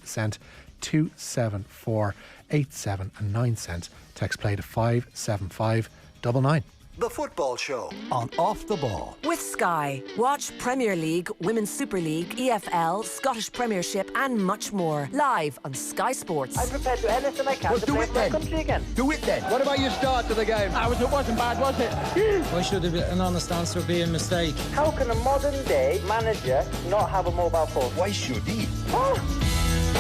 cent 27487 and 9 cents. Text play to 57599. The Football Show on Off the Ball. With Sky. Watch Premier League, Women's Super League, EFL, Scottish Premiership and much more. Live on Sky Sports. I'm prepared to do anything I can to play for my country again. Do it then. What about your start to the game? It wasn't bad, was it? Why should an honest answer be a mistake? How can a modern day manager not have a mobile phone? Why should he?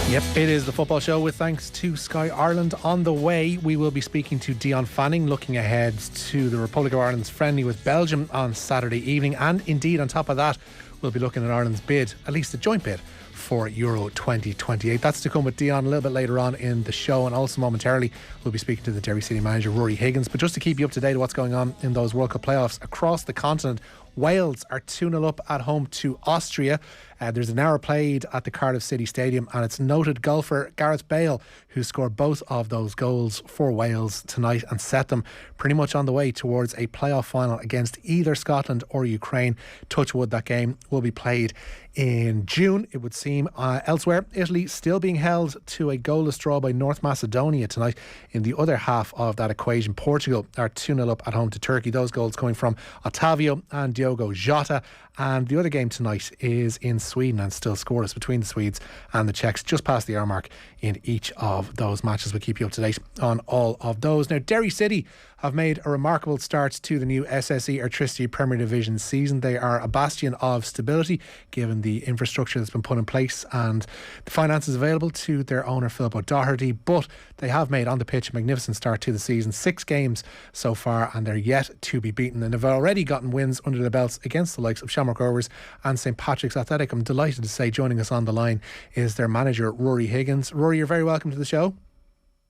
Yep, it is the Football Show with thanks to Sky Ireland. On the way, we will be speaking to Dion Fanning, looking ahead to the Republic of Ireland's friendly with Belgium on Saturday evening. And indeed, on top of that, we'll be looking at Ireland's bid, at least a joint bid, for Euro 2028. That's to come with Dion a little bit later on in the show. And also momentarily, we'll be speaking to the Derry City manager, Ruaidhri Higgins. But just to keep you up to date with what's going on in those World Cup playoffs across the continent, Wales are 2-0 up at home to Austria. There's an hour played at the Cardiff City Stadium, and it's noted golfer Gareth Bale who scored both of those goals for Wales tonight and set them pretty much on the way towards a playoff final against either Scotland or Ukraine. Touch wood, that game will be played in June, it would seem. Elsewhere, Italy still being held to a goalless draw by North Macedonia tonight. In the other half of that equation, Portugal are 2-0 up at home to Turkey. Those goals coming from Ottavio and Diogo Jota. And the other game tonight is in Sweden and still scoreless between the Swedes and the Czechs, just past the hour mark in each of those matches. We'll keep you up to date on all of those. Now, Derry City have made a remarkable start to the new SSE Airtricity Premier Division season. They are a bastion of stability given the infrastructure that's been put in place and the finances available to their owner Philip O'Doherty, but they have made on the pitch a magnificent start to the season. 6 games so far and they're yet to be beaten, and they've already gotten wins under their belts against the likes of Shamrock Rovers and St Patrick's Athletic. I'm delighted to say joining us on the line is their manager Ruaidhri Higgins. Ruaidhri, you're very welcome to the show.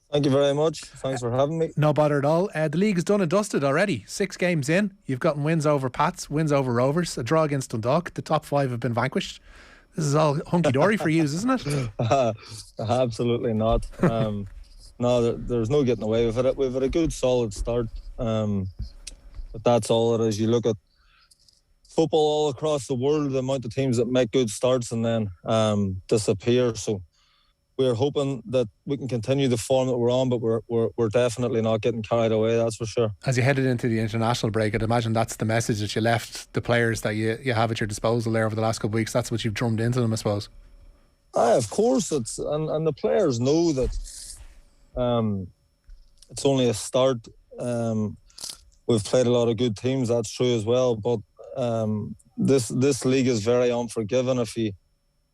Thank you very much. Thanks for having me. No bother at all. The league is done and dusted already. 6 games in. You've gotten wins over Pats, wins over Rovers, a draw against Dundalk. The top 5 have been vanquished. This is all hunky-dory for you, isn't it? Absolutely not. No, there's no getting away with it. We've had a good, solid start. But that's all it is. You look at football all across the world, the amount of teams that make good starts and then disappear. So we're hoping that we can continue the form that we're on, but we're definitely not getting carried away, that's for sure. As you headed into the international break, I'd imagine that's the message that you left the players that you have at your disposal there over the last couple of weeks. That's what you've drummed into them, I suppose. Of course, and the players know that it's only a start. We've played a lot of good teams, that's true as well, but this league is very unforgiving. If you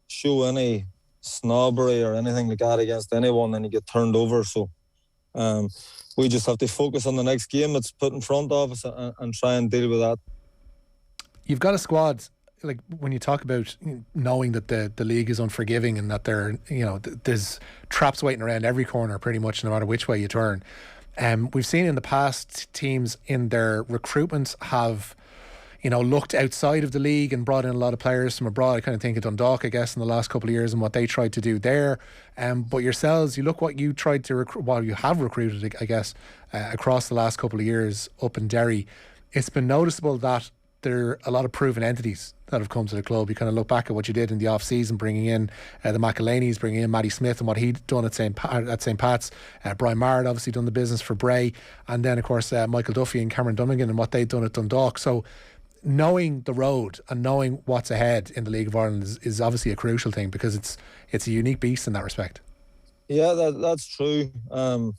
show any snobbery or anything like that against anyone, then you get turned over. So we just have to focus on the next game that's put in front of us and try and deal with that. You've got a squad, like when you talk about knowing that the league is unforgiving and that there's traps waiting around every corner pretty much no matter which way you turn. We've seen in the past teams in their recruitment have looked outside of the league and brought in a lot of players from abroad. I kind of think of Dundalk, I guess, in the last couple of years and what they tried to do there. But yourselves, you look what you tried to recruit, well, you have recruited, I guess, across the last couple of years up in Derry. It's been noticeable that there are a lot of proven entities that have come to the club. You kind of look back at what you did in the off-season, bringing in the McElhaney's, bringing in Matty Smith and what he'd done at St Pat's. Brian Marrett obviously done the business for Bray. And then, of course, Michael Duffy and Cameron Dunnigan and what they'd done at Dundalk. So knowing the road and knowing what's ahead in the League of Ireland is obviously a crucial thing because it's a unique beast in that respect. Yeah, that's true. I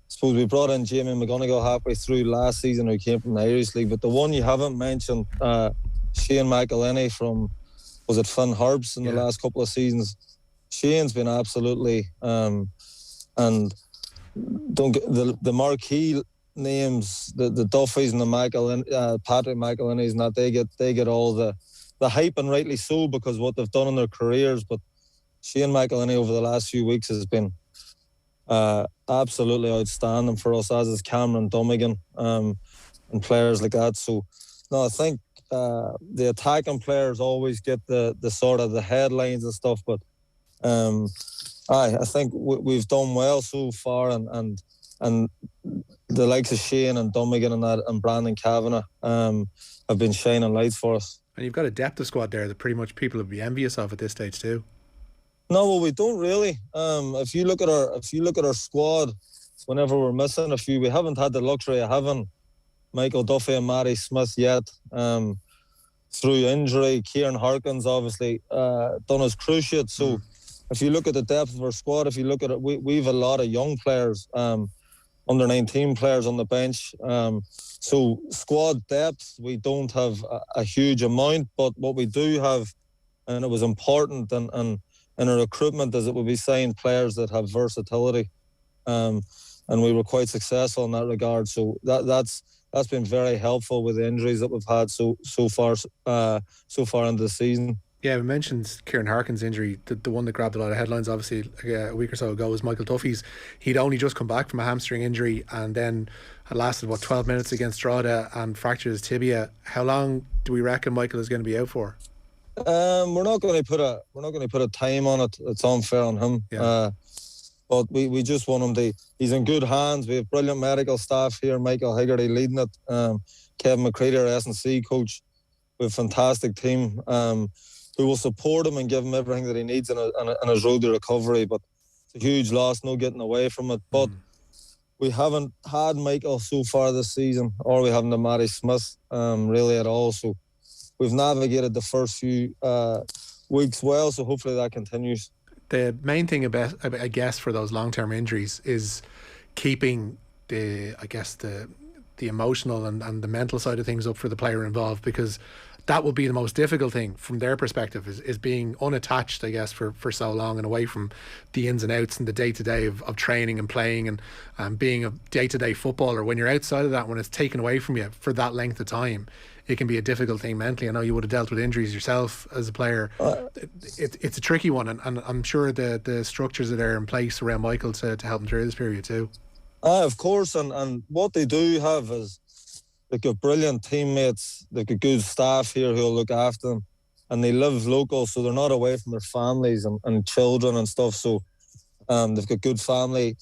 suppose we brought in Jamie McGonigal halfway through last season who came from the Irish League, but the one you haven't mentioned, Shane McElhaney from, was it Finn Harps in the last couple of seasons? Shane's been absolutely and don't get the marquee names, the Duffys and the Patrick McElhaney's and that they get all the hype, and rightly so because what they've done in their careers. But Shane McElhaney over the last few weeks has been absolutely outstanding for us, as is Cameron Dunnigan and players like that. So no, I think the attacking players always get the sort of the headlines and stuff, but I think we've done well so far, and the likes of Shane and Dunnigan and that and Brandon Kavanagh have been shining lights for us. And you've got a depth of squad there that pretty much people would be envious of at this stage too. No, well, we don't really. If you look at our squad, whenever we're missing a few, we haven't had the luxury of having Michael Duffy and Matty Smith yet. Through injury, Kieran Harkins obviously done his cruciate. So if you look at the depth of our squad, if you look at it, we've a lot of young players, under 19 players on the bench. So squad depth, we don't have a huge amount, but what we do have, and it was important and in our recruitment, is that we'll be signed players that have versatility. And we were quite successful in that regard. So that's been very helpful with the injuries that we've had so far into the season. Yeah, we mentioned Kieran Harkin's injury. The one that grabbed a lot of headlines, obviously, a week or so ago, was Michael Duffy's. He'd only just come back from a hamstring injury and then had lasted 12 minutes against Drogheda and fractured his tibia. How long do we reckon Michael is going to be out for? We're not going to put a time on it. It's unfair on him. Yeah. But we just want him to. He's in good hands. We have brilliant medical staff here. Michael Higgerty leading it. Kevin McCready, our S&C coach. We have a fantastic team who will support him and give him everything that he needs in his road to recovery. But it's a huge loss, no getting away from it. But we haven't had Michael so far this season, or we haven't had Matty Smith really at all. So we've navigated the first few weeks well. So hopefully that continues. The main thing about, I guess, for those long-term injuries is keeping the emotional and the mental side of things up for the player involved, because that will be the most difficult thing from their perspective, is being unattached, I guess, for so long and away from the ins and outs and the day-to-day of training and playing and being a day-to-day footballer. When you're outside of that, when it's taken away from you for that length of time, it can be a difficult thing mentally. I know you would have dealt with injuries yourself as a player. It's a tricky one, and I'm sure the structures are there in place around Michael to help him through this period too. Of course, and what they do have is they've got brilliant teammates, they've got good staff here who'll look after them, and they live local, so they're not away from their families and children and stuff. So they've got good families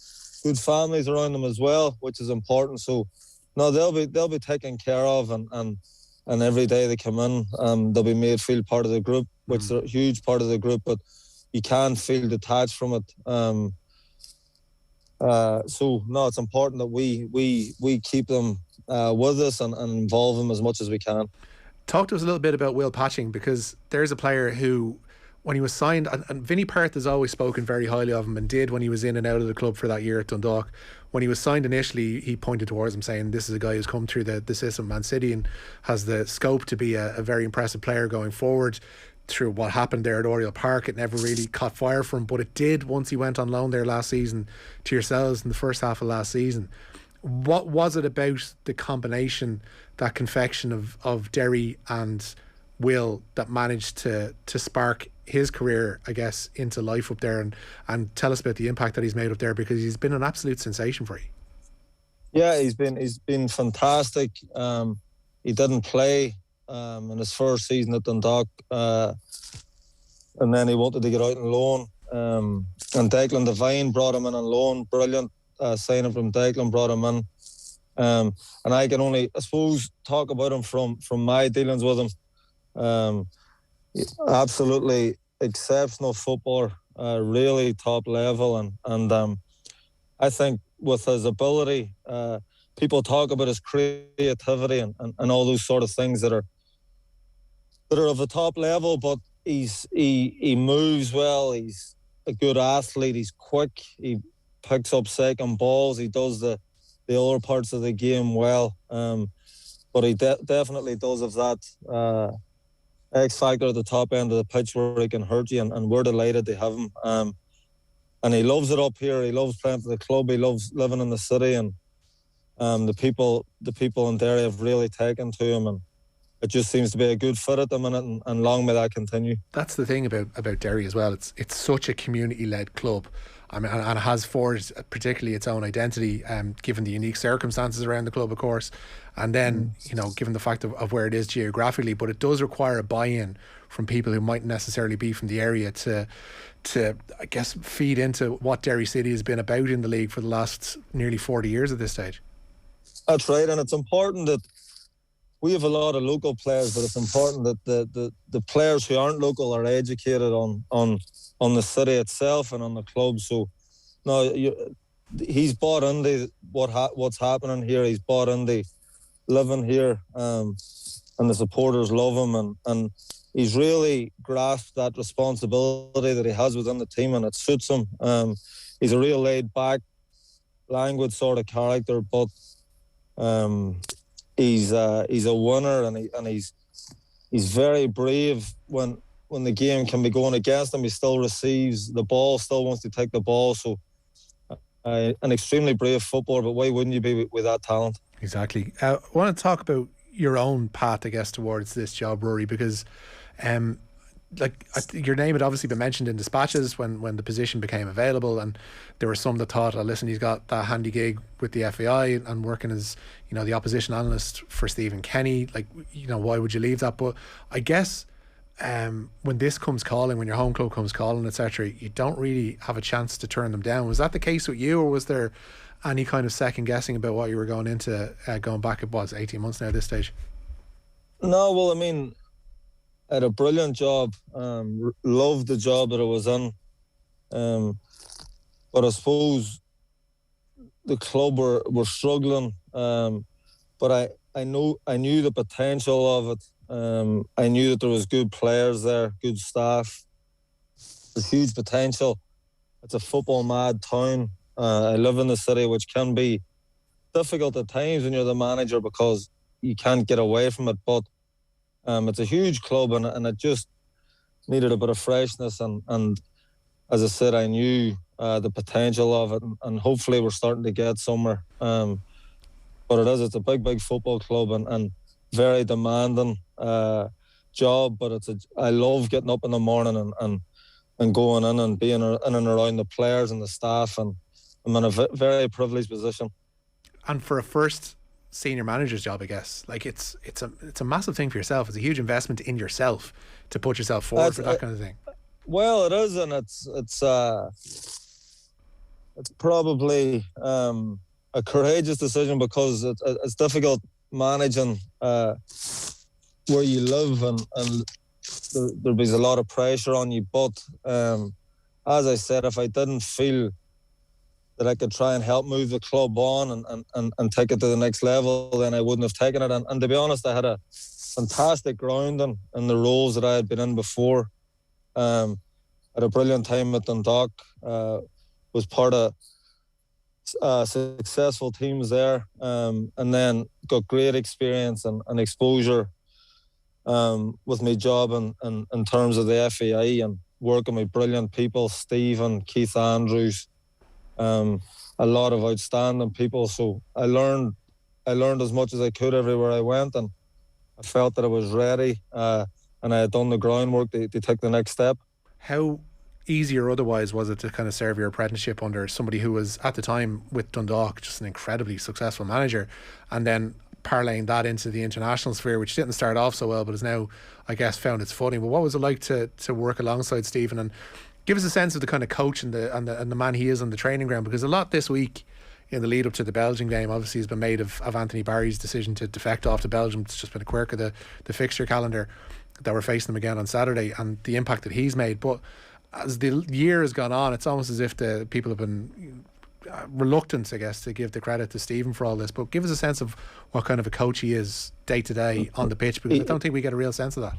around them as well, which is important. So no, they'll be taken care of, and every day they come in, they'll be made feel part of the group, which is a huge part of the group, but you can't feel detached from it. So no, it's important that we keep them with us and involve them as much as we can. Talk to us a little bit about Will Patching, because there's a player who, when he was signed, and Vinnie Perth has always spoken very highly of him, and did when he was in and out of the club for that year at Dundalk. When he was signed initially, he pointed towards him saying, this is a guy who's come through the system of Man City and has the scope to be a very impressive player going forward. Through what happened there at Oriel Park, it never really caught fire for him, but it did once he went on loan there last season to yourselves in the first half of last season. What was it about the combination, that confection of Derry and Will, that managed to spark his career, I guess, into life up there, and tell us about the impact that he's made up there, because he's been an absolute sensation for you. Yeah, he's been fantastic. He didn't play in his first season at Dundalk, and then he wanted to get out on loan. And Declan Devine brought him in on loan. Brilliant signing from Declan, brought him in. And I can only, I suppose, talk about him from my dealings with him. Absolutely exceptional footballer, really top level, and I think with his ability, people talk about his creativity and all those sort of things that are of a top level, but he moves well, he's a good athlete, he's quick, he picks up second balls, he does the other parts of the game well, but he definitely does have that X factor at the top end of the pitch where he can hurt you, and we're delighted to have him. And he loves it up here. He loves playing for the club. He loves living in the city, and the people in Derry have really taken to him, and it just seems to be a good fit at the minute, and long may that continue. That's the thing about Derry as well. It's such a community-led club. I mean, and it has forged particularly its own identity, given the unique circumstances around the club, of course, and then given the fact of where it is geographically. But it does require a buy-in from people who mightn't necessarily be from the area to I guess feed into what Derry City has been about in the league for the last nearly 40 years at this stage. That's right, and it's important that we have a lot of local players, but it's important that the players who aren't local are educated on the city itself and on the club. So, no, he's bought into what's happening here. He's bought into living here, and the supporters love him, and he's really grasped that responsibility that he has within the team, and it suits him. He's a real laid-back, languid sort of character, but he's a winner, and he's very brave when the game can be going against him. He still receives the ball, still wants to take the ball. So an extremely brave footballer, but why wouldn't you be with that talent? Exactly. I want to talk about your own path, I guess, towards this job, Rory, because your name had obviously been mentioned in dispatches when the position became available, and there were some that thought, oh, listen, he's got that handy gig with the FAI and working as, you know, the opposition analyst for Stephen Kenny. Like, you know, why would you leave that? But I guess when this comes calling, when your home club comes calling, etc., you don't really have a chance to turn them down. Was that the case with you, or was there any kind of second guessing about what you were going into, going back, it was 18 months now at this stage? No, well, I mean, I had a brilliant job, loved the job that I was in, but I suppose the club were struggling, but I knew the potential of it. I knew that there was good players there, good staff. There's huge potential. It's a football mad town. I live in the city, which can be difficult at times when you're the manager because you can't get away from it. But it's a huge club, and it just needed a bit of freshness. And as I said, I knew the potential of it, and hopefully we're starting to get somewhere. But it's a big football club, and very demanding job. But I love getting up in the morning and going in and being in and around the players and the staff, and I'm in a very privileged position. And for a first senior manager's job, I guess, like it's a massive thing for yourself. It's a huge investment in yourself to put yourself forward for that kind of thing. Well, it is, and it's probably a courageous decision because it's difficult managing where you live, and there's a lot of pressure on you. But as I said, if I didn't feel that I could try and help move the club on and take it to the next level, then I wouldn't have taken it. And to be honest, I had a fantastic grounding in the roles that I had been in before. Had a brilliant time at Dundalk, was part of successful teams there, and then got great experience and exposure with my job in terms of the FAI and working with brilliant people, Stephen, Keith Andrews, a lot of outstanding people. So I learned as much as I could everywhere I went, and I felt that I was ready, and I had done the groundwork to take the next step. How easy or otherwise was it to kind of serve your apprenticeship under somebody who was at the time with Dundalk just an incredibly successful manager, and then parlaying that into the international sphere, which didn't start off so well but has now, I guess, found its footing? But what was it like to work alongside Stephen, and give us a sense of the kind of coach and the man he is on the training ground? Because a lot this week in the lead up to the Belgian game obviously has been made of Anthony Barry's decision to defect off to Belgium. It's just been a quirk of the fixture calendar that we're facing them again on Saturday, and the impact that he's made. But as the year has gone on, it's almost as if the people have been reluctant, I guess, to give the credit to Stephen for all this. But give us a sense of what kind of a coach he is day to day on the pitch, because I don't think we get a real sense of that.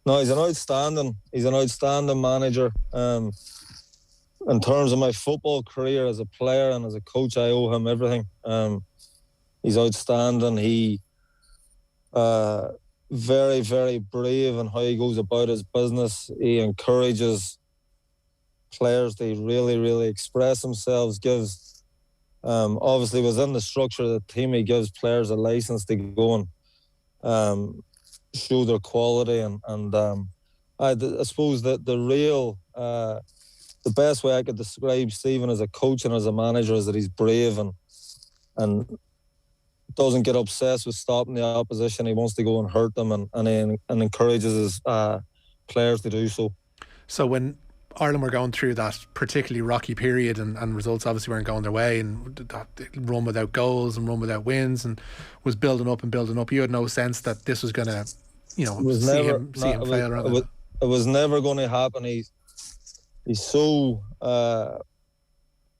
No, he's an outstanding manager. In terms of my football career as a player and as a coach, I owe him everything. He's outstanding. He very, very brave in how he goes about his business. He encourages players to really, really express themselves, gives obviously within the structure of the team, he gives players a license to go and show their quality, and I suppose that the best way I could describe Stephen as a coach and as a manager is that he's brave and doesn't get obsessed with stopping the opposition. He wants to go and hurt them, and encourages his players to do so. So when Ireland were going through that particularly rocky period, and results obviously weren't going their way, and that run without goals and run without wins, and was building up and building up. You had no sense that this was going to, see him fail around that. It was never going to happen. He's so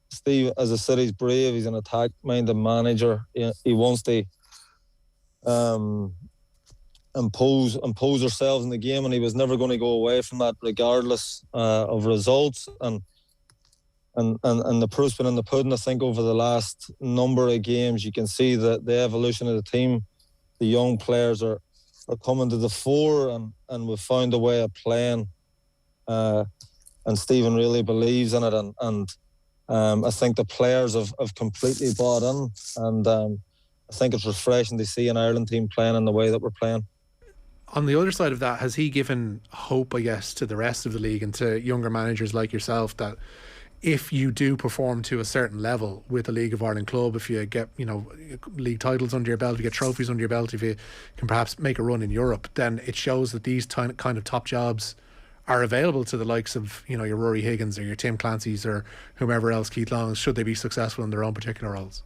Steve, as I said, he's brave. He's an attack-minded manager. He wants to impose ourselves in the game, and he was never going to go away from that, regardless of results. And the proof's been in the pudding. I think over the last number of games, you can see that the evolution of the team. The young players are coming to the fore, and we've found a way of playing. And Stephen really believes in it, and I think the players have completely bought in, and I think it's refreshing to see an Ireland team playing in the way that we're playing. On the other side of that, has he given hope, I guess, to the rest of the league and to younger managers like yourself, that if you do perform to a certain level with a League of Ireland club, if you get league titles under your belt, if you get trophies under your belt, if you can perhaps make a run in Europe, then it shows that these kind of top jobs are available to the likes of your Ruaidhri Higgins or your Tim Clancy's or whomever else, Keith Longs, should they be successful in their own particular roles?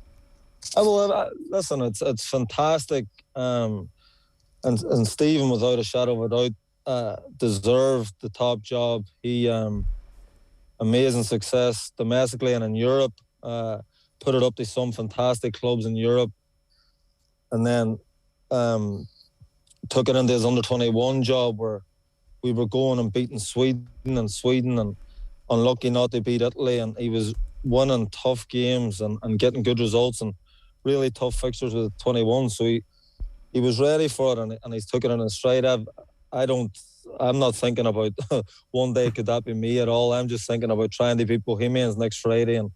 Listen, it's fantastic. And Stephen, without a shadow of a doubt, deserved the top job. He amazing success domestically and in Europe. Put it up to some fantastic clubs in Europe, and then took it into his under-21 job, where we were going and beating Sweden and unlucky not to beat Italy, and he was winning tough games and getting good results and really tough fixtures with 21. So he was ready for it, and he's took it in his stride. I'm not thinking about one day could that be me at all. I'm just thinking about trying to beat Bohemians next Friday, and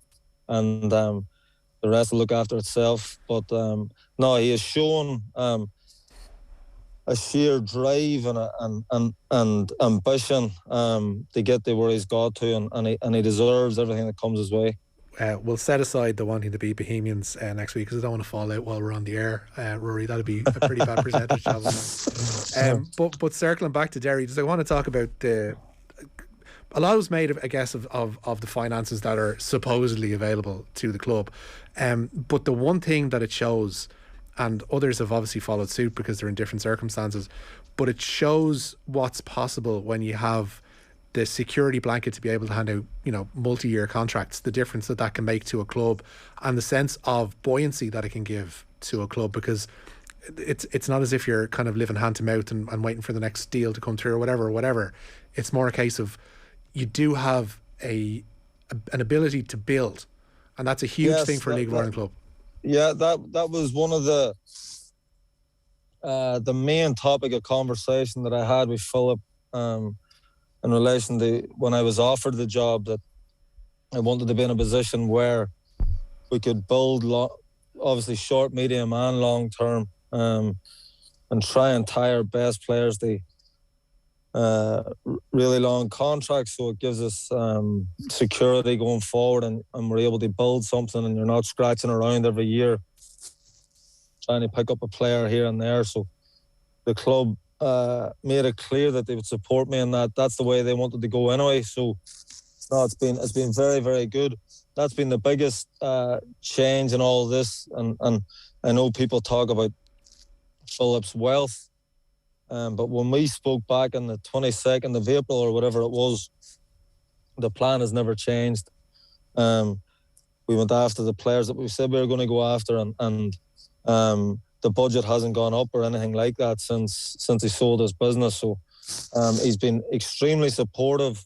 the rest will look after itself. But no, he has shown a sheer drive and ambition to get to where he's got to, and he deserves everything that comes his way. We'll set aside the wanting to beat Bohemians next week, because I don't want to fall out while we're on the air, Rory. That'd be a pretty bad percentage. But circling back to Derry, I want to talk about a lot was made, I guess, of the finances that are supposedly available to the club. But the one thing that it shows, and others have obviously followed suit because they're in different circumstances, but it shows what's possible when you have the security blanket to be able to hand out, multi-year contracts, the difference that can make to a club, and the sense of buoyancy that it can give to a club, because it's not as if you're kind of living hand to mouth and waiting for the next deal to come through or whatever. It's more a case of you do have an ability to build, and that's a huge thing for a League of Ireland club. Yeah, that was one of the main topic of conversation that I had with Philip in relation to when I was offered the job, that I wanted to be in a position where we could build obviously short, medium and long term, and try and tie our best players to really long contracts, so it gives us security going forward, and we're able to build something, and you're not scratching around every year trying to pick up a player here and there. So the club made it clear that they would support me, and that's the way they wanted to go anyway. So no, it's been very, very good. That's been the biggest change in all of this, and I know people talk about Philip's wealth, but when we spoke back on the 22nd of April or whatever it was, the plan has never changed. We went after the players that we said we were going to go after, and the budget hasn't gone up or anything like that since he sold his business. So he's been extremely supportive,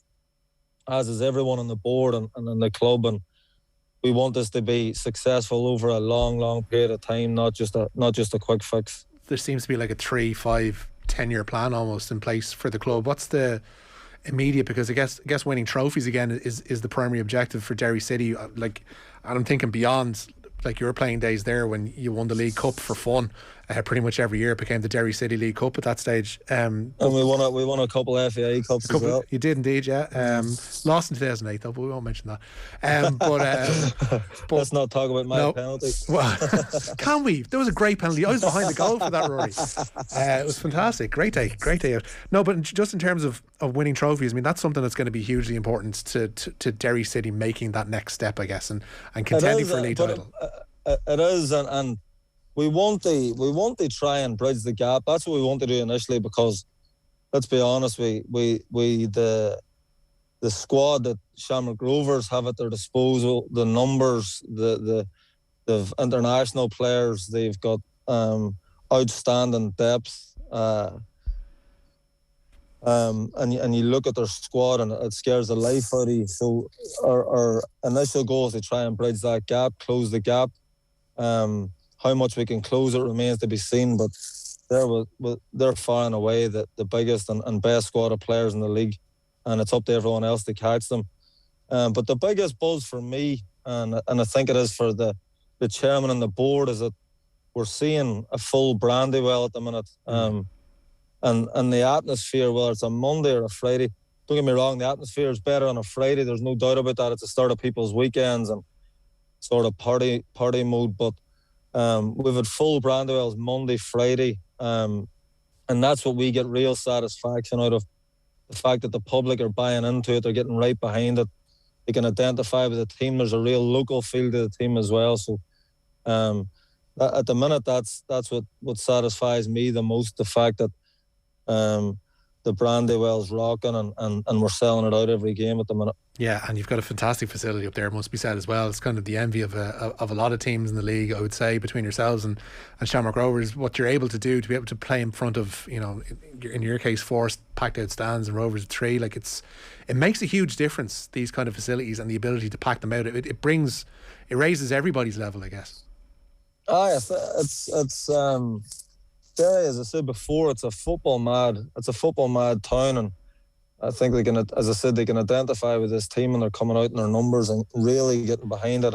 as is everyone on the board and in the club, and we want this to be successful over a long period of time, not just a quick fix. There seems to be like a 3, 5, 10-year plan almost in place for the club. What's the immediate, because I guess winning trophies again is the primary objective for Derry City, and I'm thinking beyond like your playing days there when you won the League Cup for fun. pretty much every year. It became the Derry City League Cup at that stage. And we won a couple of FAI Cups as well. You did indeed, yeah. Lost in 2008 though, but we won't mention that. But let's not talk about my penalty. Well, can we? There was a great penalty. I was behind the goal for that, Rory. It was fantastic. Great day out. No, but just in terms of winning trophies, I mean, that's something that's going to be hugely important to Derry City making that next step, I guess, and contending for a league title. It is, and we want to try and bridge the gap. That's what we want to do initially, because let's be honest, the squad that Shamrock Rovers have at their disposal, the numbers, the international players, they've got outstanding depth. And you look at their squad and it scares the life out of you. So our initial goal is to try and bridge that gap, close the gap. How much we can close it remains to be seen, but they're far and away the biggest and best squad of players in the league, and it's up to everyone else to catch them. But the biggest buzz for me, and I think it is for the chairman and the board, is that we're seeing a full Brandywell at the minute. And the atmosphere, whether it's a Monday or a Friday, don't get me wrong, the atmosphere is better on a Friday. There's no doubt about that. It's the start of people's weekends and sort of party mode. But we've had full Brandywells Monday, Friday, and that's what we get real satisfaction out of. The fact that the public are buying into it, they're getting right behind it. They can identify with the team. There's a real local feel to the team as well. So at the minute, that's what satisfies me the most. The fact that the Brandywell's rocking and we're selling it out every game at the minute. Yeah, and you've got a fantastic facility up there, it must be said as well. It's kind of the envy of a lot of teams in the league, I would say, between yourselves and Shamrock Rovers. What you're able to do to be able to play in front of, in your case, 4 packed out stands and Rovers 3, like it makes a huge difference, these kind of facilities and the ability to pack them out. It raises everybody's level, I guess. It's Derry, as I said before, it's a football mad town, and I think they can identify with this team, and they're coming out in their numbers and really getting behind it.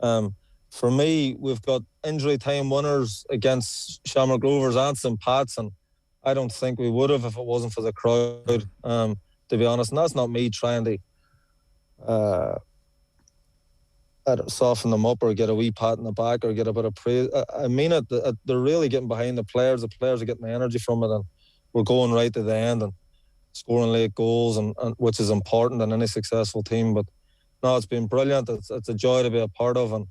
And for me, we've got injury time winners against Shamrock Rovers and St. Pat's, and I don't think we would have if it wasn't for the crowd, to be honest. And that's not me trying to soften them up or get a wee pat in the back or get a bit of praise. I mean it. They're really getting behind the players. The players are getting the energy from it, and we're going right to the end and scoring late goals, and which is important in any successful team. But no, it's been brilliant. It's a joy to be a part of, and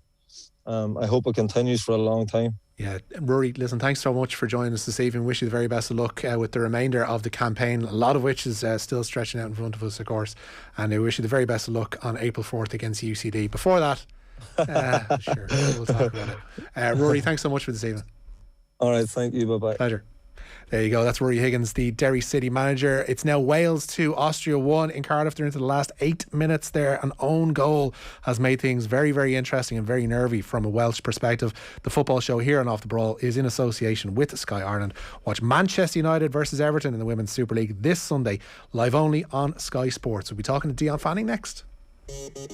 I hope it continues for a long time. Yeah, Rory, listen, thanks so much for joining us this evening. Wish you the very best of luck with the remainder of the campaign, a lot of which is still stretching out in front of us, of course. And I wish you the very best of luck on April 4th against UCD. Before that, sure, we'll talk about it. Rory, thanks so much for this evening. All right, thank you. Bye-bye. Pleasure. There you go. That's Ruaidhri Higgins, the Derry City manager. It's now Wales 2, Austria 1 in Cardiff. They're into the last 8 minutes there. An own goal has made things very, very interesting and very nervy from a Welsh perspective. The football show here on Off the Brawl is in association with Sky Ireland. Watch Manchester United versus Everton in the Women's Super League this Sunday, live only on Sky Sports. We'll be talking to Dion Fanning next.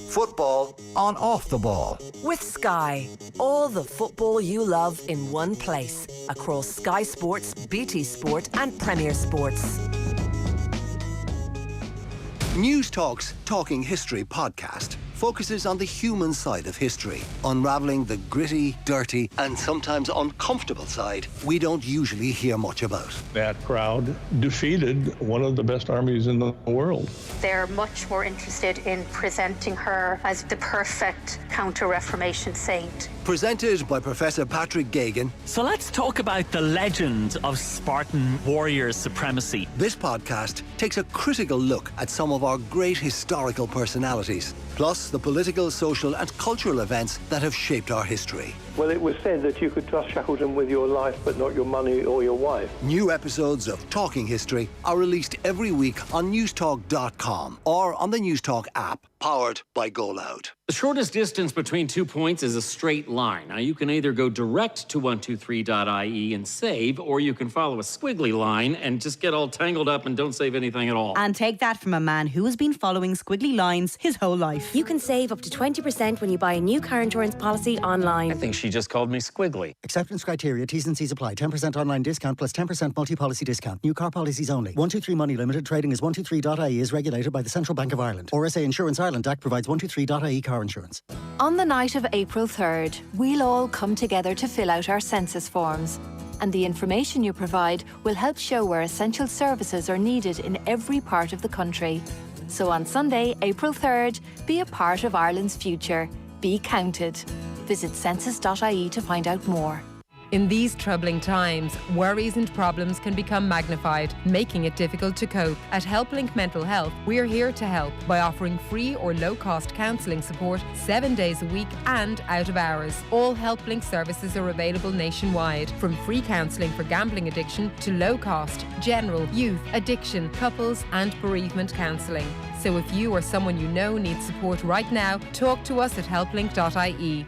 Football on Off the Ball. With Sky, all the football you love in one place. Across Sky Sports, BT Sport and Premier Sports. News Talk's Talking History podcast focuses on the human side of history, unravelling the gritty, dirty and sometimes uncomfortable side we don't usually hear much about. That crowd defeated one of the best armies in the world. They're much more interested in presenting her as the perfect counter-Reformation saint. Presented by Professor Patrick Gagan. So let's talk about the legend of Spartan warrior supremacy. This podcast takes a critical look at some of our great historical personalities, plus the political, social and cultural events that have shaped our history. Well, it was said that you could trust Shackleton with your life but not your money or your wife. New episodes of Talking History are released every week on newstalk.com or on the Newstalk app. powered by Go Loud. The shortest distance between 2 points is a straight line. Now, you can either go direct to 123.ie and save, or you can follow a squiggly line and just get all tangled up and don't save anything at all. And take that from a man who has been following squiggly lines his whole life. You can save up to 20% when you buy a new car insurance policy online. I think she just called me squiggly. Acceptance criteria, T's and C's apply. 10% online discount plus 10% multi-policy discount. New car policies only. 123 Money Limited trading as 123.ie is regulated by the Central Bank of Ireland. RSA Insurance Ireland Act provides 123.ie car insurance. On the night of April 3rd, we'll all come together to fill out our census forms. And the information you provide will help show where essential services are needed in every part of the country. So on Sunday, April 3rd, be a part of Ireland's future. Be counted. Visit census.ie to find out more. In these troubling times, worries and problems can become magnified, making it difficult to cope. At HelpLink Mental Health, we are here to help by offering free or low-cost counselling support 7 days a week and out of hours. All HelpLink services are available nationwide, from free counselling for gambling addiction to low-cost, general, youth, addiction, couples and bereavement counselling. So if you or someone you know needs support right now, talk to us at helplink.ie.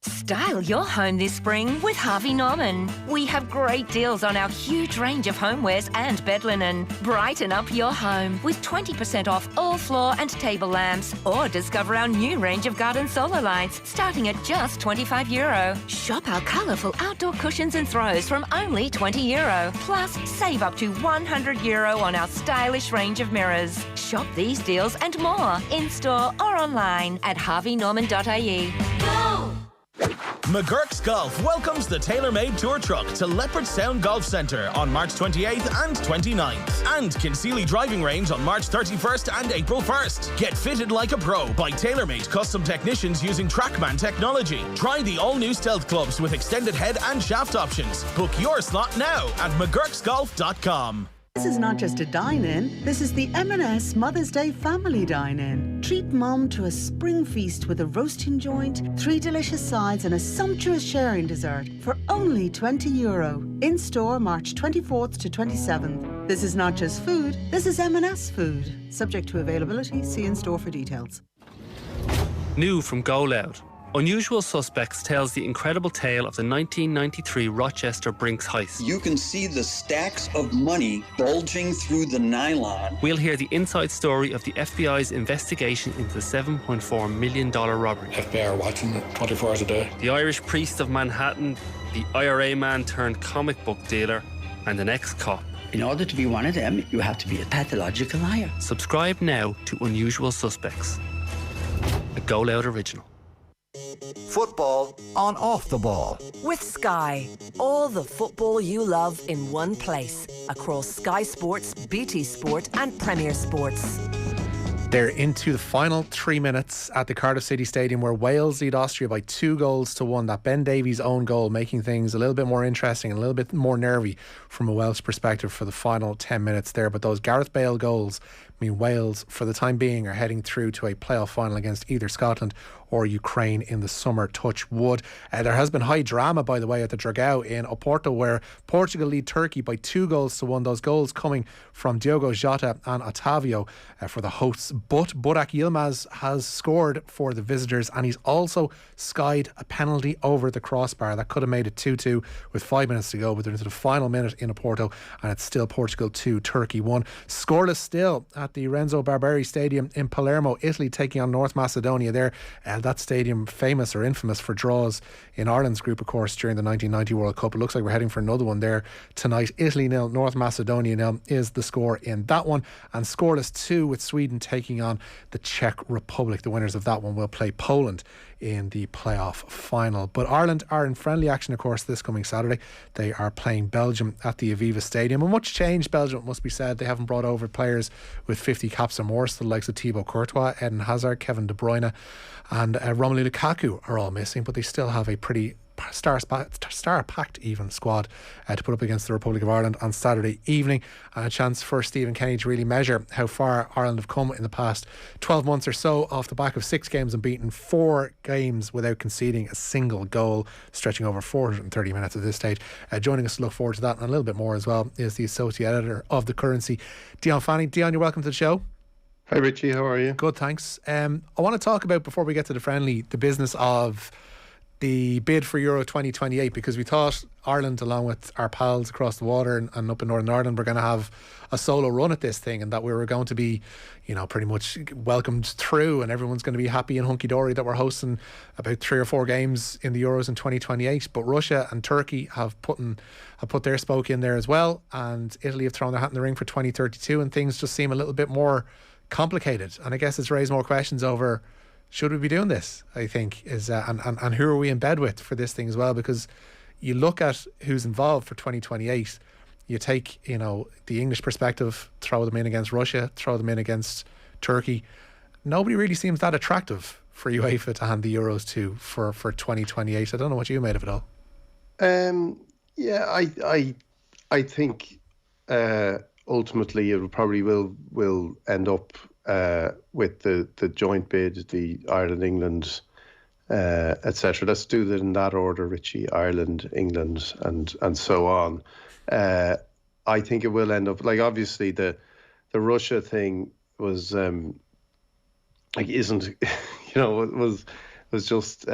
Style your home this spring with Harvey Norman. We have great deals on our huge range of homewares and bed linen. Brighten up your home with 20% off all floor and table lamps, or discover our new range of garden solar lights starting at just €25. Shop our colourful outdoor cushions and throws from only €20. Plus, save up to €100 on our stylish range of mirrors. Shop these deals and more in-store or online at harveynorman.ie. Go! McGurk's Golf welcomes the tailor-made tour truck to Leopardstown Golf Centre on March 28th and 29th, and Kinseely Driving Range on March 31st and April 1st. Get fitted like a pro by tailor-made custom technicians using TrackMan technology. Try the all-new Stealth clubs with extended head and shaft options. Book your slot now at mcgurksgolf.com. This is not just a dine-in, this is the M&S Mother's Day Family Dine-In. Treat Mum to a spring feast with a roasting joint, 3 delicious sides and a sumptuous sharing dessert for only €20. In-store March 24th to 27th. This is not just food, this is M&S food. Subject to availability, see in-store for details. New from Go Loud. Unusual Suspects tells the incredible tale of the 1993 Rochester Brinks heist. You can see the stacks of money bulging through the nylon. We'll hear the inside story of the FBI's investigation into the $7.4 million robbery. FBI are watching it 24 hours a day. The Irish priest of Manhattan, the IRA man turned comic book dealer, and an ex-cop. In order to be one of them, you have to be a pathological liar. Subscribe now to Unusual Suspects, a Go Loud original. Football on Off the Ball. With Sky, all the football you love in one place. Across Sky Sports, BT Sport and Premier Sports. They're into the final 3 minutes at the Cardiff City Stadium, where Wales lead Austria by 2-1. That Ben Davies' own goal, making things a little bit more interesting and a little bit more nervy from a Welsh perspective for the final 10 minutes there. But those Gareth Bale goals mean Wales, for the time being, are heading through to a playoff final against either Scotland or Ukraine in the summer. Touch wood. There has been high drama, by the way, at the Dragao in Oporto, where Portugal lead Turkey by 2-1. Those goals coming from Diogo Jota and Otavio for the hosts. But Burak Yilmaz has scored for the visitors, and he's also skied a penalty over the crossbar that could have made it 2-2 with 5 minutes to go. But they're into the final minute in Oporto, and it's still Portugal 2, Turkey 1. Scoreless still at the Renzo Barberi Stadium in Palermo, Italy, taking on North Macedonia there. That stadium famous or infamous for draws in Ireland's group, of course, during the 1990 World Cup. It looks like we're heading for another one there tonight. Italy 0, North Macedonia 0 is the score in that one. And scoreless 2 with Sweden taking on the Czech Republic. The winners of that one will play Poland in the playoff final. But Ireland are in friendly action, of course, this coming Saturday. They are playing Belgium at the Aviva Stadium. And much changed Belgium, it must be said. They haven't brought over players with 50 caps or more, so the likes of Thibaut Courtois, Eden Hazard, Kevin De Bruyne and Romelu Lukaku are all missing, but they still have a pretty star-packed even squad to put up against the Republic of Ireland on Saturday evening, and a chance for Stephen Kenny to really measure how far Ireland have come in the past 12 months or so, off the back of 6 games unbeaten, 4 games without conceding a single goal, stretching over 430 minutes at this stage. Joining us to look forward to that and a little bit more as well is the associate editor of the Currency, Dion Fanning. Dion, you're welcome to the show. Hi Richie, how are you? Good, thanks. I want to talk about, before we get to the friendly, the business of the bid for Euro 2028, because we thought Ireland, along with our pals across the water and up in Northern Ireland, were going to have a solo run at this thing, and that we were going to be, pretty much welcomed through, and everyone's going to be happy and hunky-dory that we're hosting about 3 or 4 games in the Euros in 2028. But Russia and Turkey have put their spoke in there as well, and Italy have thrown their hat in the ring for 2032, and things just seem a little bit more complicated. And I guess it's raised more questions over, should we be doing this, I think, is and who are we in bed with for this thing as well? Because you look at who's involved for 2028, you take, the English perspective, throw them in against Russia, throw them in against Turkey. Nobody really seems that attractive for UEFA to hand the Euros to for 2028. I don't know what you made of it all. I think ultimately it probably will end up with the joint bid, the Ireland, England, etc. Let's do that in that order, Richie. Ireland, England, and so on. I think it will end up, like, obviously the Russia thing was isn't was just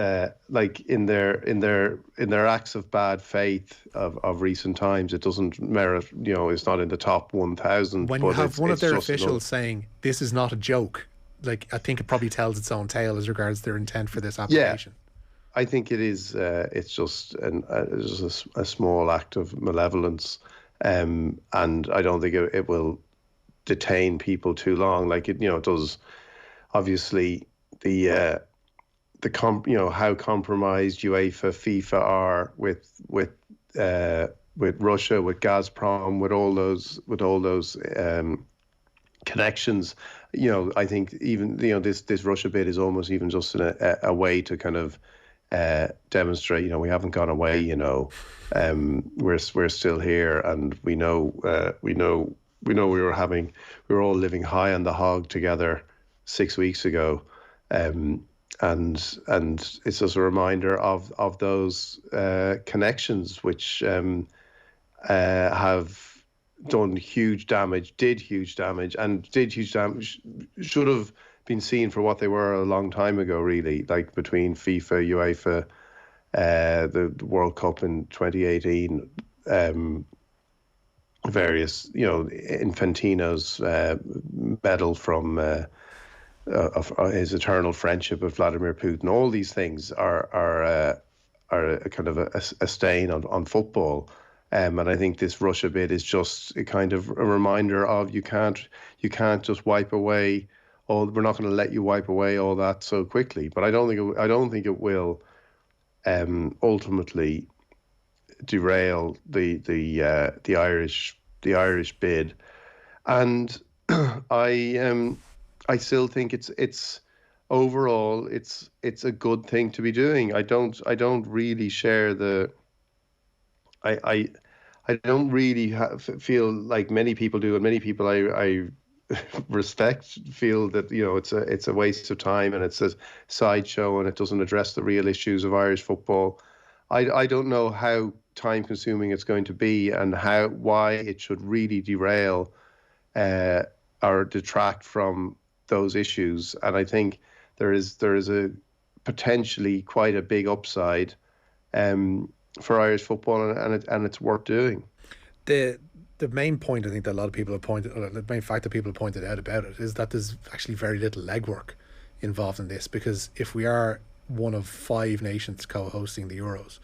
like in their acts of bad faith of recent times. It doesn't merit, it's not in the top 1,000. When you have one of their officials saying this is not a joke, like, I think it probably tells its own tale as regards their intent for this application. Yeah, I think it is. It's just a small act of malevolence, and I don't think it will detain people too long. Like it does. Obviously, how compromised UEFA, FIFA are with Russia, with Gazprom, with all those connections. I think even this Russia bid is almost even just a way to kind of demonstrate. We haven't gone away. We're still here, and we know we were all living high on the hog together 6 weeks ago. And it's just a reminder of those connections which have done huge damage, did huge damage, should have been seen for what they were a long time ago, really, like between FIFA, UEFA, the World Cup in 2018, various, Infantino's medal from of his eternal friendship with Vladimir Putin. All these things are a kind of a stain on football, and I think this Russia bid is just a kind of a reminder of you can't just wipe away all. We're not going to let you wipe away all that so quickly. But I don't think it will ultimately derail the Irish bid, and I still think it's overall it's a good thing to be doing. I don't really share the. I don't really feel like many people do, and many people I respect feel that it's a waste of time and it's a sideshow and it doesn't address the real issues of Irish football. I don't know how time consuming it's going to be and why it should really derail or detract from those issues. And I think there is a potentially quite a big upside for Irish football, and it's worth doing. The main point I think that a lot of people have the main fact that people have pointed out about it is that there's actually very little legwork involved in this, because if we are one of 5 nations co-hosting the Euros,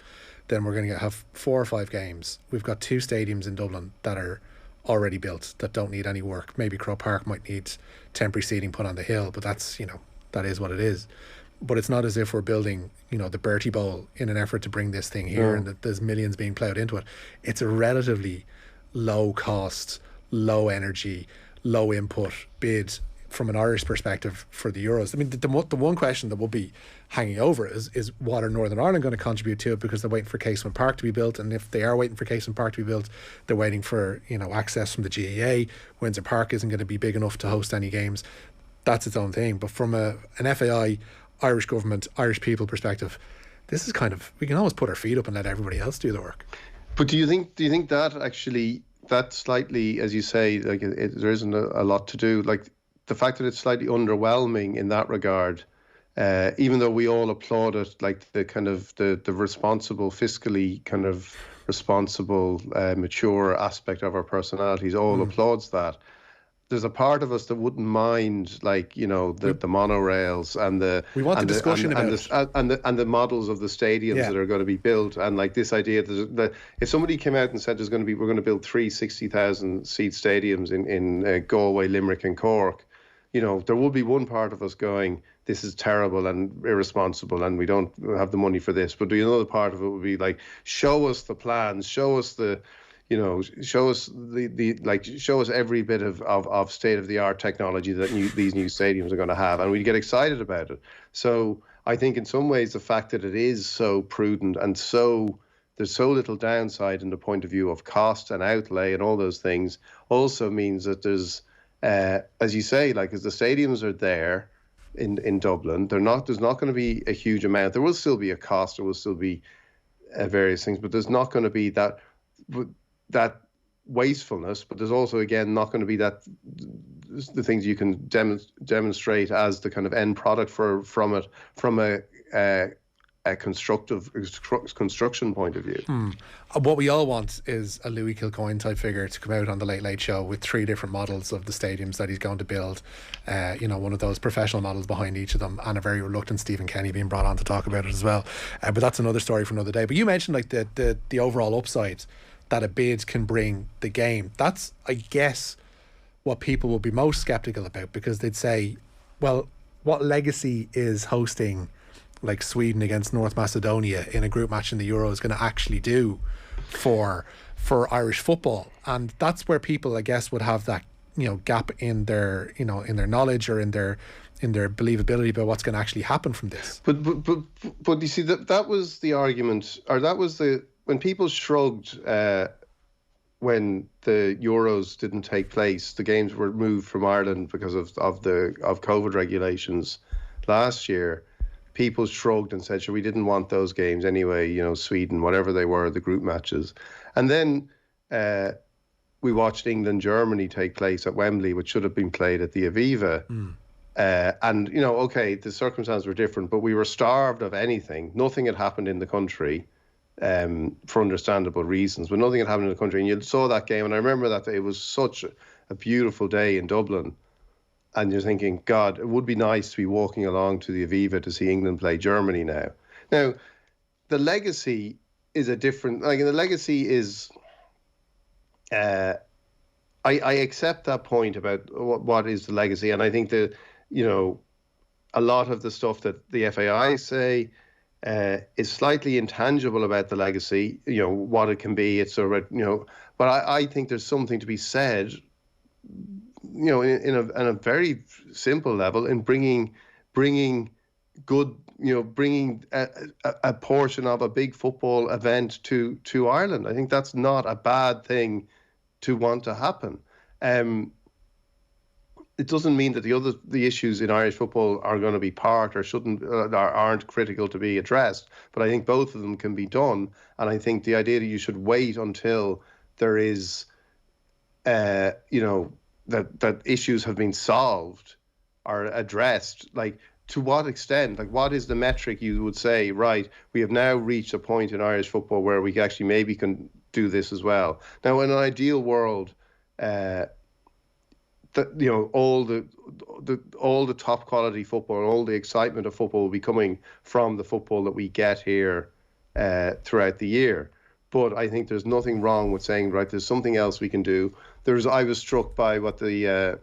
then we're going to have 4 or 5 games. We've got 2 stadiums in Dublin that are already built that don't need any work. Maybe Croke Park might need temporary seating put on the hill, but that's that is what it is. But it's not as if we're building the Bertie Bowl in an effort to bring this thing here and that there's millions being ploughed into it. It's a relatively low cost, low energy, low input bid from an Irish perspective for the Euros. I mean, the one question that will be hanging over is what are Northern Ireland going to contribute to it, because they're waiting for Casement Park to be built, and if they are waiting for Casement Park to be built, they're waiting for access from the GAA. Windsor Park isn't going to be big enough to host any games. That's its own thing. But from an FAI, Irish government, Irish people perspective, this is kind of, we can always put our feet up and let everybody else do the work. But do you think that actually, that slightly, as you say, like there isn't a lot to do, like the fact that it's slightly underwhelming in that regard, even though we all applaud it, like the kind of the responsible, fiscally kind of responsible, mature aspect of our personalities, all applauds that. There's a part of us that wouldn't mind, like, you know, the monorails and the we want the discussion and the models of the stadiums that are going to be built, and like this idea that if somebody came out and said we're going to build 360,000 seat stadiums in Galway, Limerick, and Cork, you know, there would be one part of us going, this is terrible and irresponsible, and we don't have the money for this. But the other part of it would be like, show us the plans, show us the. You know, show us show us every bit of state-of-the-art technology that these new stadiums are going to have, and we get excited about it. So I think in some ways the fact that it is so prudent and there's so little downside in the point of view of cost and outlay and all those things also means that there's, as you say, like as the stadiums are there in Dublin, there's not going to be a huge amount. There will still be a cost, there will still be various things, but there's not going to be that wastefulness, but there's also, again, not going to be the things you can demonstrate as the kind of end product from a construction point of view. What we all want is a Louis Kilcoyne type figure to come out on the Late Late Show with 3 different models of the stadiums that he's going to build. You know, one of those professional models behind each of them, and a very reluctant Stephen Kenny being brought on to talk about it as well. But that's another story for another day. But you mentioned like the overall upside that a bid can bring the game. That's, I guess, what people will be most sceptical about, because they'd say, well, what legacy is hosting like Sweden against North Macedonia in a group match in the Euros going to actually do for Irish football? And that's where people, I guess, would have that, you know, gap in their, you know, in their knowledge or in their believability about what's going to actually happen from this. But you see, that was the argument, or that was when people shrugged when the Euros didn't take place, the games were moved from Ireland because of COVID regulations last year. People shrugged and said, sure, we didn't want those games anyway, you know, Sweden, whatever they were, the group matches. And then we watched England-Germany take place at Wembley, which should have been played at the Aviva. And, you know, okay, the circumstances were different, but we were starved of anything. Nothing had happened in the country. For understandable reasons, but nothing had happened in the country. And you saw that game, and I remember that it was such a beautiful day in Dublin. And you're thinking, God, it would be nice to be walking along to the Aviva to see England play Germany now. Now, the legacy is a different. Like, the legacy is. I accept that point about what is the legacy, and I think that, you know, a lot of the stuff that the FAI say. Is slightly intangible about the legacy, you know, what it can be. It's sort of, you know, but I think there's something to be said, you know, in a very simple level, in bringing good, you know, bringing a portion of a big football event to Ireland. I think that's not a bad thing to want to happen. It doesn't mean that the issues in Irish football are going to be part or aren't critical to be addressed. But I think both of them can be done. And I think the idea that you should wait until there is, you know, that issues have been solved or addressed, like to what extent, like what is the metric you would say, right, we have now reached a point in Irish football where we actually maybe can do this as well. Now, in an ideal world, that, you know, all the top quality football, all the excitement of football will be coming from the football that we get here throughout the year. But I think there's nothing wrong with saying, right, there's something else we can do. I was struck by what the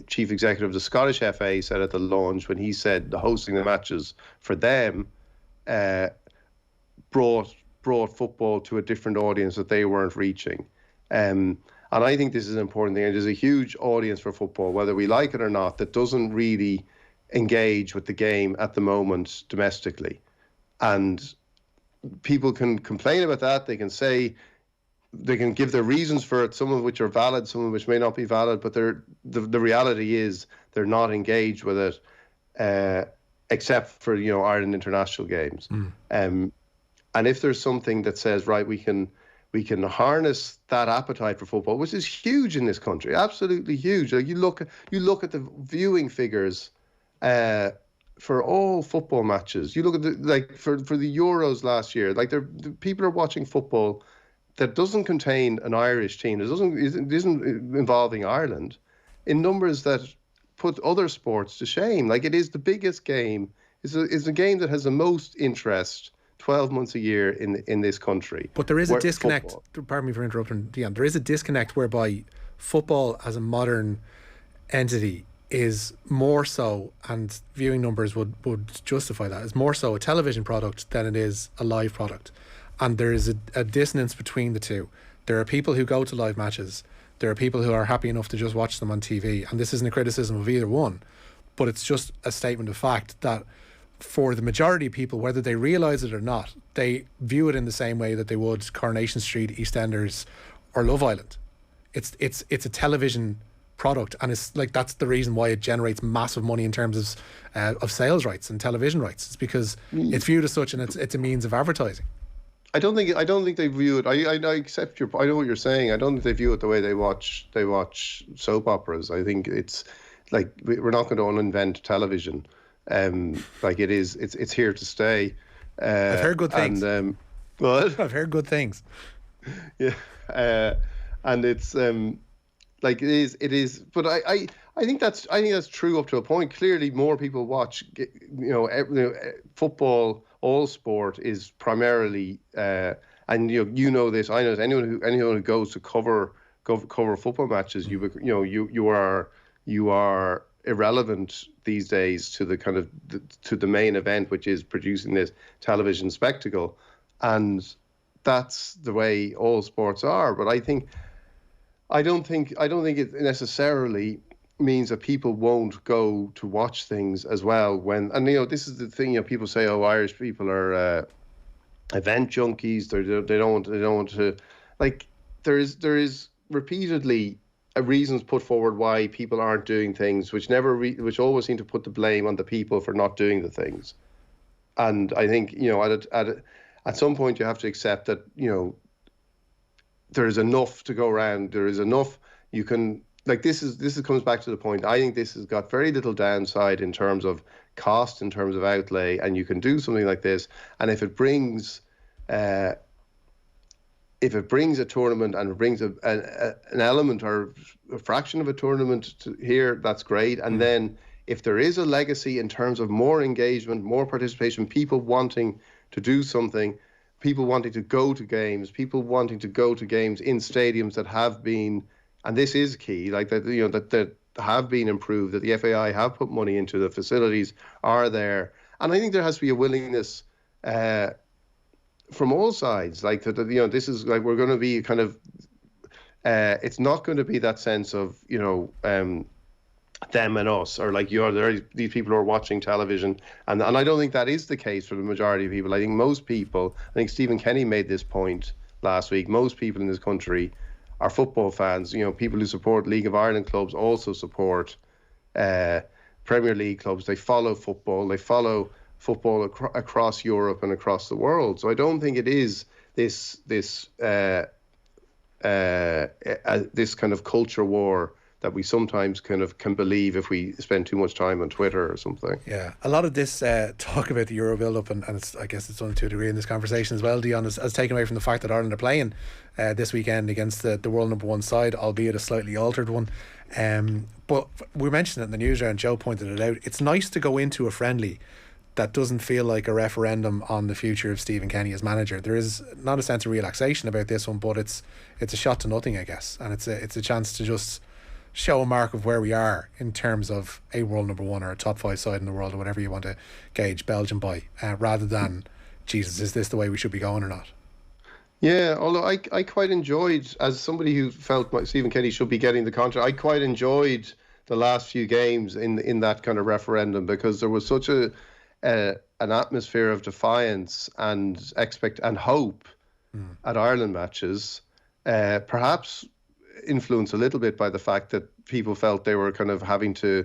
chief executive of the Scottish FA said at the launch when he said the hosting the matches for them brought football to a different audience that they weren't reaching. And I think this is an important thing. There's a huge audience for football, whether we like it or not, that doesn't really engage with the game at the moment domestically. And people can complain about that. They can give their reasons for it, some of which are valid, some of which may not be valid. But the reality is they're not engaged with it, except for, you know, Ireland international games. And if there's something that says, right, we can we can harness that appetite for football, which is huge in this country, absolutely huge. Like you look at the viewing figures for all football matches. You look at for the Euros last year, like people are watching football that doesn't contain an Irish team. It isn't involving Ireland in numbers that put other sports to shame. Like it is the biggest game. It's a game that has the most interest 12 months a year in this country. But there is a disconnect. Pardon me for interrupting, Dion. There is a disconnect whereby football as a modern entity is more so, and viewing numbers would justify that, is more so a television product than it is a live product. And there is a dissonance between the two. There are people who go to live matches. There are people who are happy enough to just watch them on TV. And this isn't a criticism of either one, but it's just a statement of fact that for the majority of people, whether they realise it or not, they view it in the same way that they would Coronation Street, EastEnders or Love Island. It's a television product, and it's like that's the reason why it generates massive money in terms of sales rights and television rights. It's because it's viewed as such, and it's a means of advertising. I don't think they view it. I accept I know what you're saying. I don't think they view it the way they watch soap operas. I think it's like we're not going to uninvent television. Like it's here to stay. I've heard good things. And what? I've heard good things. Yeah, and it's like it is. But I think that's true up to a point. Clearly, more people watch. Football, all sport is primarily, and you know this. I know this. Anyone who goes to cover football matches, you are irrelevant these days to the kind of to the main event, which is producing this television spectacle, and that's the way all sports are. But I don't think it necessarily means that people won't go to watch things as well and this is the thing, people say, oh, Irish people are event junkies, they don't want to, like, there is repeatedly reasons put forward why people aren't doing things, which always seem to put the blame on the people for not doing the things. And I think at some point you have to accept that there is enough to go around. There is enough you can, like, this comes back to the point. I think this has got very little downside in terms of cost, in terms of outlay, and you can do something like this. And if it brings a tournament and it brings an element or a fraction of a tournament to here, that's great. And then if there is a legacy in terms of more engagement, more participation, people wanting to do something, people wanting to go to games, people wanting to go to games in stadiums that have been, and this is key, like that, that have been improved, that the FAI have put money into, the facilities are there. And I think there has to be a willingness from all sides, like that, this is like, we're going to be kind of, it's not going to be that sense of, them and us, or like there are these people who are watching television, and I don't think that is the case for the majority of people. I think most people, I think Stephen Kenny made this point last week, most people in this country are football fans. People who support League of Ireland clubs also support Premier League clubs. They follow football. They follow football across Europe and across the world. So I don't think it is this kind of culture war that we sometimes kind of can believe if we spend too much time on Twitter or something. Yeah, a lot of this talk about the Euro build-up, and I guess it's only to a degree in this conversation as well, Dion, is taken away from the fact that Ireland are playing this weekend against the world number one side, albeit a slightly altered one. But we mentioned it in the news round, Joe pointed it out. It's nice to go into a friendly that doesn't feel like a referendum on the future of Stephen Kenny as manager. There is not a sense of relaxation about this one, but it's a shot to nothing, I guess, and it's a chance to just show a mark of where we are in terms of a world number one or a top five side in the world, or whatever you want to gauge Belgium by, rather than, Jesus, is this the way we should be going or not? Yeah, although I quite enjoyed, as somebody who felt like Stephen Kenny should be getting the contract, I quite enjoyed the last few games in that kind of referendum, because there was such an atmosphere of defiance and hope at Ireland matches, perhaps influenced a little bit by the fact that people felt they were kind of having to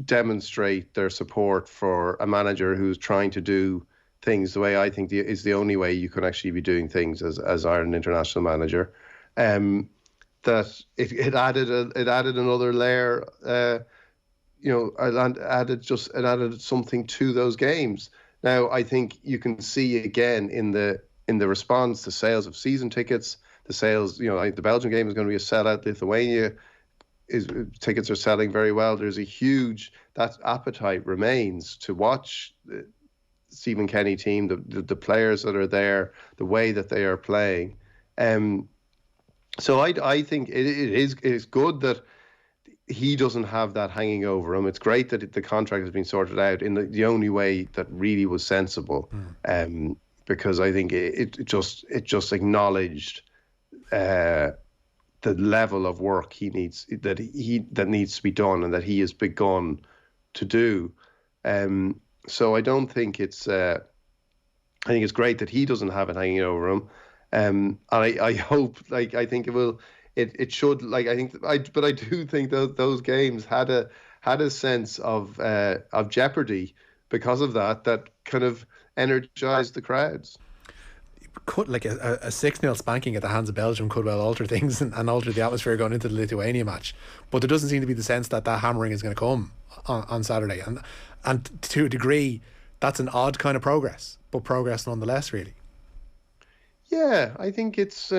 demonstrate their support for a manager who's trying to do things the way I think is the only way you can actually be doing things as Ireland international manager. That it added another layer, and added something to those games. Now I think you can see again in the response, the sales of season tickets, the sales. I think the Belgian game is going to be a sellout. Lithuania tickets are selling very well. There's that appetite remains to watch the Stephen Kenny team, the players that are there, the way that they are playing. So I think it is good that he doesn't have that hanging over him. It's great that the contract has been sorted out in the only way that really was sensible, because I think it just acknowledged the level of work that needs to be done and that he has begun to do. So I don't think it's. I think it's great that he doesn't have it hanging over him. I hope, I think it will. It should, but I do think those games had a sense of jeopardy because of that kind of energized the crowds. Could a 6-0 spanking at the hands of Belgium could well alter things and alter the atmosphere going into the Lithuania match, but there doesn't seem to be the sense that hammering is going to come on Saturday, and to a degree that's an odd kind of progress, but progress nonetheless, really. Yeah, I think it's.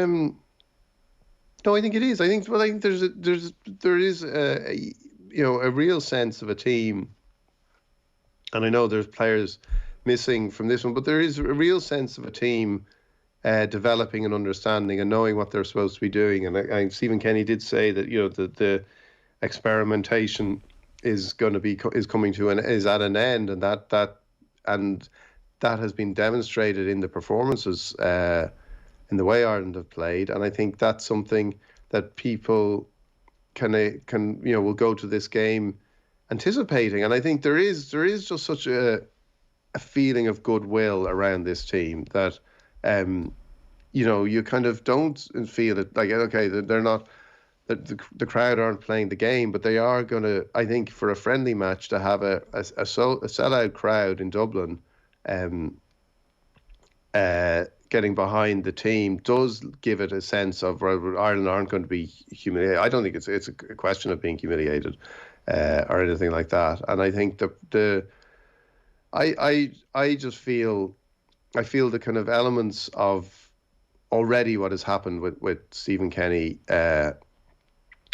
No, I think it is. I think there is a real sense of a team, and I know there's players missing from this one, but there is a real sense of a team developing and understanding and knowing what they're supposed to be doing. And I Stephen Kenny did say that the experimentation is coming to is at an end, and that has been demonstrated in the performances. In the way Ireland have played, and I think that's something that people can will go to this game anticipating. And I think there is just such a feeling of goodwill around this team that you kind of don't feel it like, okay, they're not, the crowd aren't playing the game, but they are going to, I think, for a friendly match to have a sellout crowd in Dublin. Getting behind the team does give it a sense of Ireland aren't going to be humiliated. I don't think it's a question of being humiliated or anything like that. And I think I just feel the kind of elements of already what has happened with Stephen Kenny are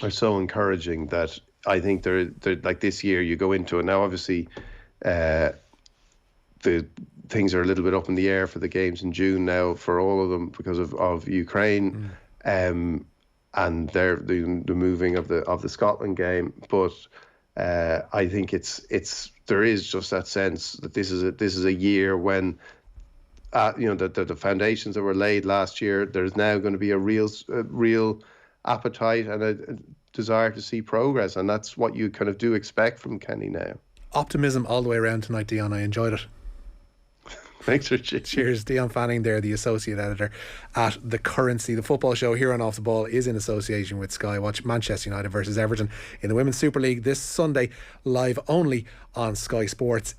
so encouraging that I think they're like this year you go into it now. Obviously, the things are a little bit up in the air for the games in June now for all of them because of Ukraine, and the moving of the Scotland game. But I think there is just that sense that this is a year when the foundations that were laid last year. There's now going to be a real appetite and a desire to see progress, and that's what you kind of do expect from Kenny now. Optimism all the way around tonight, Dion. I enjoyed it. Thanks, Richie. Cheers. Dion Fanning there, the associate editor at The Curreny. The football show here on Off the Ball is in association with Sky. Watch Manchester United versus Everton in the Women's Super League this Sunday, live only on Sky Sports.